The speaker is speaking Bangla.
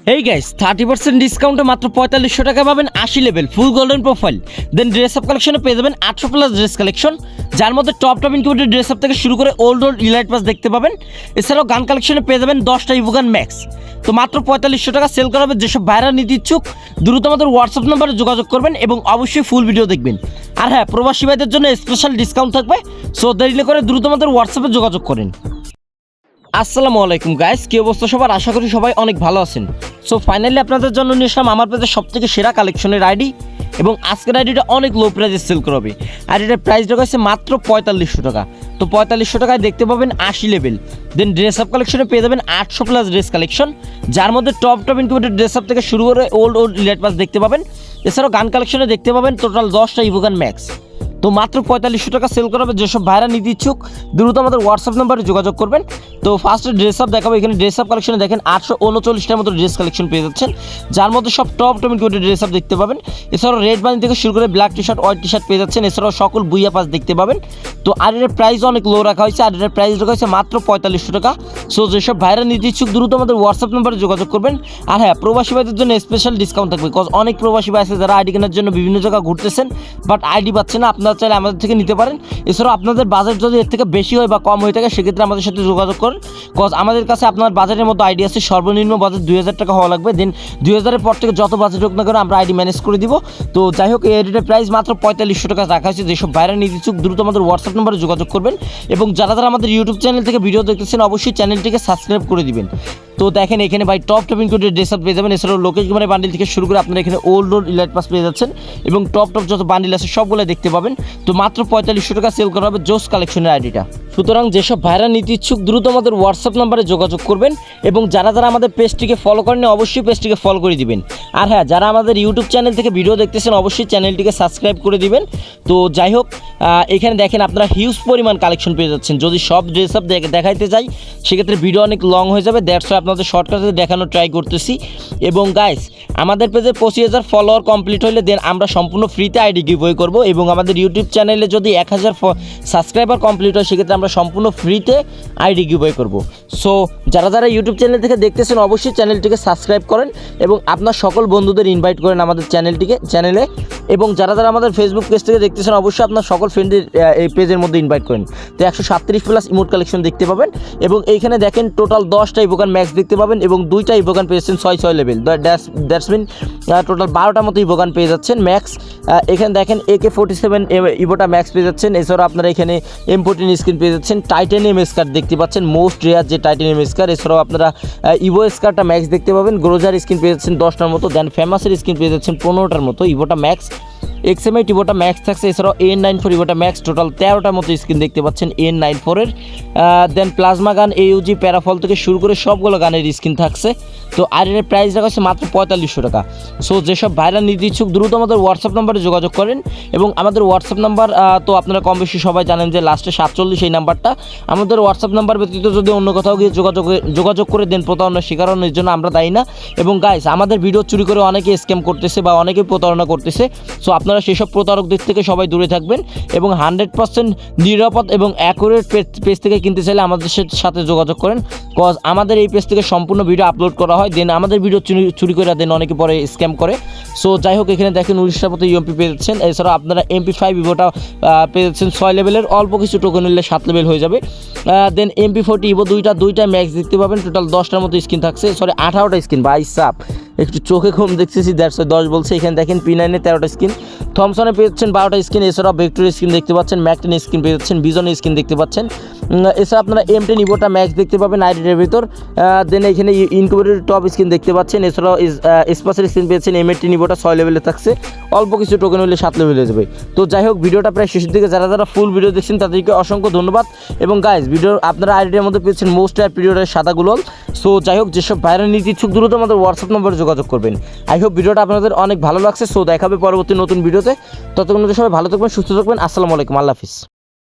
এই গাইস 30% ডিসকাউন্টে মাত্র 4500 টাকা পাবেন 80 লেভেল ফুল গোল্ডেন প্রোফাইল। দেন ড্রেস আপ কালেকশনে পেয়ে যাবেন 800 প্লাস ড্রেস কালেকশন, যার মধ্যে টপ ইনকিউবেটেড ড্রেস আপ থেকে শুরু করে ওল্ড ইলাইট পাস দেখতে পাবেন। এছাড়াও গান কালেকশনে পেয়ে যাবেন 10টা ইভোগান ম্যাক্স। তো মাত্র 4500 টাকা সেল করা হবে। যেসব ভাইরা নিতে ইচ্ছুক দ্রুত আমাদের হোয়াটসঅ্যাপ নাম্বারে যোগাযোগ করবেন এবং অবশ্যই ফুল ভিডিও দেখবেন। আর হ্যাঁ, প্রবাসী ভাইদের জন্য স্পেশাল ডিসকাউন্ট থাকবে, সো দেরি না করে দ্রুত আমাদের হোয়াটসঅ্যাপে যোগাযোগ করেন। আসসালামু আলাইকুম গাইস, কি অবস্থা সবার? আশা করি সবাই অনেক ভালো আছেন। সো ফাইনালি আপনাদের জন্য নিয়ে আসলাম আমার পেজের সবথেকে সেরা কালেকশনের আইডি, এবং আজকের আইডিটা অনেক লো প্রাইসে সেল করা হবে। আইডিটার প্রাইস রেখেছে মাত্র 4500 টাকা। তো 4500 টাকায় দেখতে পাবেন 80 লেভেল। দেন ড্রেস আপ কালেকশনে পেয়ে যাবেন 800 প্লাস ড্রেস কালেকশন, যার মধ্যে টপ ইনকিউবেটেড ড্রেস আপ থেকে শুরু করে ওল্ড ইলাইট পাস দেখতে পাবেন। এছাড়াও গান কালেকশনে দেখতে পাবেন টোটাল 10টা ইভোগান ম্যাক্স। তো মাত্র 4500 টাকা সেল করা হবে। যেসব ভাইরা নিতে ইচ্ছুক দ্রুত আমাদের হোয়াটসঅ্যাপ নাম্বারে যোগাযোগ করবেন। তো ফার্স্টে ড্রেস আপ দেখাবো। এখানে ড্রেস আপ কালেকশনে দেখেন 839টার মতো ড্রেস কালেকশন পেয়ে যাচ্ছেন, যার মধ্যে সব টপ ইনকিউবেটেড ড্রেস আপ দেখতে পাবেন। এছাড়াও রেড বানি থেকে শুরু করে black T shirt, white T shirt পেয়ে যাচ্ছেন। এছাড়াও সকল বুইয়া পাস দেখতে পাবেন। তো আইডিটার প্রাইস অনেক লো রাখা হয়েছে। আইডিটার প্রাইস রাখা হয়েছে মাত্র 4500 টাকা। সো যেসব ভাইরা নিতে ইচ্ছুক দ্রুত আমাদের হোয়াটসঅ্যাপ নাম্বারে যোগাযোগ করবেন। আর হ্যাঁ, প্রবাসী ভাইদের জন্য স্পেশাল ডিসকাউন্ট থাকবে, বিকজ অনেক প্রবাসী ভাই আছে যারা আইডি কেনার জন্য বিভিন্ন জায়গায় ঘুরতেছেন, বাট আইডি পাচ্ছেন না। আপনারা চাইলে আমাদের থেকে নিতে পারেন। এছাড়াও আপনাদের বাজেট যদি এর থেকে বেশি হয় বা কম হয়ে থাকে, সেক্ষেত্রে আমাদের সাথে যোগাযোগ করেন, বিকজ আমাদের কাছে আপনার বাজেটের মতো আইডি আছে। সর্বনিম্ন বাজেট 2000 টাকা হওয়া লাগবে। দেন 2000-এর পর থেকে যত বাজেট হোক না করে আমরা আইডি ম্যানেজ করে দিব। তো যাই হোক, এই আইডিটার প্রাইস মাত্র 4500 টাকা রাখা হয়েছে। যেসব বাইরে নিতে ইচ্ছুক দ্রুত আমাদের হোয়াটসঅ্যাপ নাম্বারে যোগাযোগ করবেন। এবং যারা যারা আমাদের ইউটিউব চ্যানেল থেকে ভিডিও দেখতেছেন অবশ্যই চ্যানেলটিকে সাবস্ক্রাইব করে দিবেন। তো দেখেন এখানে ভাই টপ ইনকিউবেটেড ড্রেস আপ পেয়ে যাবেন। এছাড়াও লোকেশ কুমারের বান্ডিল থেকে শুরু করে আপনারা এখানে ওল্ড ইলাইট পাস পেয়ে যাচ্ছেন, এবং টপ যত বান্ডিল আছে সবগুলো দেখতে পাবেন। তো মাত্র 4500 টাকা সেল করা হবে জোস কালেকশনের আইডিটা। সুতরাং যেসব ভাইরা নিতে ইচ্ছুক দ্রুত আমাদের হোয়াটসঅ্যাপ নাম্বারে যোগাযোগ করবেন। এবং যারা যারা আমাদের পেজটিকে ফলো করেন অবশ্যই পেজটিকে ফলো করে দিবেন। আর হ্যাঁ, যারা আমাদের ইউটিউব চ্যানেল থেকে ভিডিও দেখতেছেন অবশ্যই চ্যানেলটিকে সাবস্ক্রাইব করে দিবেন। তো যাই হোক, এখানে দেখেন আপনারা হিউজ পরিমাণ কালেকশন পেয়ে যাচ্ছেন। যদি সব ড্রেস আপ দেখাইতে যাই সেক্ষেত্রে ভিডিও অনেক লং হয়ে যাবে, দ্যাটস ওয়াই আপনাদের শর্টকাটে দেখানোর ট্রাই করতেছি। এবং গাইস, আমাদের পেজে 25,000 ফলোয়ার কমপ্লিট হলে দেন আমরা সম্পূর্ণ ফ্রিতে আইডি গিভওয়ে করব। এবং আমাদের ইউটিউব চ্যানেলে যদি 1000 সাবস্ক্রাইবার কমপ্লিট হয় সেক্ষেত্রে আমরা সম্পূর্ণ ফ্রিতে আইডি গিভওয়ে করব। সো যারা যারা ইউটিউব চ্যানেল থেকে দেখতেছেন অবশ্যই চ্যানেলটিকে সাবস্ক্রাইব করেন এবং আপনার সকল বন্ধুদের ইনভাইট করেন আমাদের চ্যানেলে। এবং যারা যারা আমাদের ফেসবুক পেজ থেকে দেখতেছেন অবশ্যই আপনার সকল ফ্রেন্ডের এই পেজের মধ্যে ইনভাইট করেন। তো 137 প্লাস ইমোট কালেকশন দেখতে পাবেন। এবং এইখানে দেখেন টোটাল 10টা ইভোগান ম্যাক্স দেখতে পাবেন, এবং 2টা ইভোগান পেয়েছেন 6 লেভেল। দ্যাটস মিন টোটাল 12টার মতো ইভোগান পেয়ে যাচ্ছেন ম্যাক্স। এখানে দেখেন AK-47 ইভোটা ম্যাক্স পেয়ে যাচ্ছেন। এছাড়াও আপনারা এখানে M14 স্ক্রিন পেয়ে যাচ্ছেন। টাইটানিয়াম স্কার দেখতে পাচ্ছেন, মোস্ট রেয়ার যে টাইটানিয়াম স্কার। এছাড়াও আপনারা ইভো স্কারটা ম্যাক্স দেখতে পাবেন। গ্রোজার স্ক্রিন পেয়ে যাচ্ছেন 10টার মতো। দেন ফেমাসের স্ক্রিন পেয়ে যাচ্ছেন 15টার মতো। ইভোটা ম্যাক্স XM8 ইভোটা ম্যাক্স থাকছে। এছাড়াও AN94 ইভোটা ম্যাক্স টোটাল 13টার মতো স্ক্রিন দেখতে পাচ্ছেন AN94-এর। দেন প্লাজমা গান, AUG, প্যারাফল থেকে শুরু করে সবগুলো গানের স্ক্রিন থাকছে। তো আইডির প্রাইস রাখা হচ্ছে মাত্র 4500 টাকা। সো যেসব ভাইরা নিতে ইচ্ছুক দ্রুত আমাদের হোয়াটসঅ্যাপ নাম্বারে যোগাযোগ করেন। এবং আমাদের হোয়াটসঅ্যাপ নাম্বার তো আপনারা কম বেশি সবাই জানেন যে লাস্টে 47 এই নাম্বারটা। আমাদের হোয়াটসঅ্যাপ নাম্বার ব্যতীত যদি অন্য কোথাও গিয়ে যোগাযোগ করে দেন প্রতারণার শিকার হন, এর জন্য আমরা দায়ী না। এবং গাইস, আমাদের ভিডিও চুরি করে অনেকে স্ক্যাম করতেছে বা অনেকে প্রতারণা করতেছে। সো আপনারা সেসব প্রতারকদের থেকে সবাই দূরে থাকবেন এবং 100% নিরাপদ এবং অ্যাকুরেট পেজ থেকে কিনতে চাইলে আমাদের সাথে যোগাযোগ করেন, কজ আমাদের এই পেজ থেকে সম্পূর্ণ ভিডিও আপলোড করা হয়। দেন আমাদের ভিডিও চুরি করে দেন অনেকে পরে স্ক্যাম করে। সো যাই হোক, এখানে দেখেন 19টার মতো UMP পেয়ে যাচ্ছেন। এছাড়াও আপনারা MP5 ইভোটা পেয়ে যাচ্ছেন 6 লেভেলের। অল্প কিছু টোকেন নিলে 7 লেভেল হয়ে যাবে। দেন MP40 ইভো দুইটা ম্যাক্স দেখতে পাবেন। টোটাল 10টার মতো স্ক্রিন থাকছে, 18টা স্ক্রিন। ভাই সাপ একটু চোখে কম দেখতেছি, দ্যাটস 10 বলছে। এখানে দেখেন P9-এ 13টা স্ক্রিন। থমসনে পেয়ে যাচ্ছেন 12টা স্ক্রিন। এছাড়াও ভেক্টরের স্ক্রিন দেখতে পাচ্ছেন, ম্যাক10 স্ক্রিন পেয়ে যাচ্ছেন, বিজনের স্ক্রিন দেখতে পাচ্ছেন। এছাড়া আপনারা M10 ইভোটা ম্যাক্স দেখতে পাবেন আইডিটার ভিতর। দেন এখানে ইনকিউবেটর টপ স্ক্রিন দেখতে পাচ্ছেন। এছাড়াও স্পাসের স্ক্রিন পেয়েছেন M18 ইভোটা 6 লেভেলে থাকছে। অল্প কিছু টোকেন হলে 7 লেভেল হয়ে যাবে। তো যাই হোক, ভিডিওটা প্রায় শেষের দিকে। যারা যারা ফুল ভিডিও দেখছেন তাদেরকে অসংখ্য ধন্যবাদ। এবং গাইজ, ভিডিও আপনারা আইডিটার মধ্যে পেয়েছেন মোস্ট রেয়ার পিরিয়ডের সাদা গুলোল। সো যাই হোক, যেসব ভাইরাল নিতে ইচ্ছুক দ্রুত আমাদের হোয়াটসঅ্যাপ নম্বরে যোগাযোগ করবেন। আই হোপ ভিডিওটা আপনাদের অনেক ভালো লাগছে। সো দেখাবে পরবর্তী নতুন ভিডিওতে। ততক্ষণ সবাই ভালো থাকবেন, সুস্থ থাকবেন। আসসালামু আলাইকুম, আল্লাহ হাফিজ।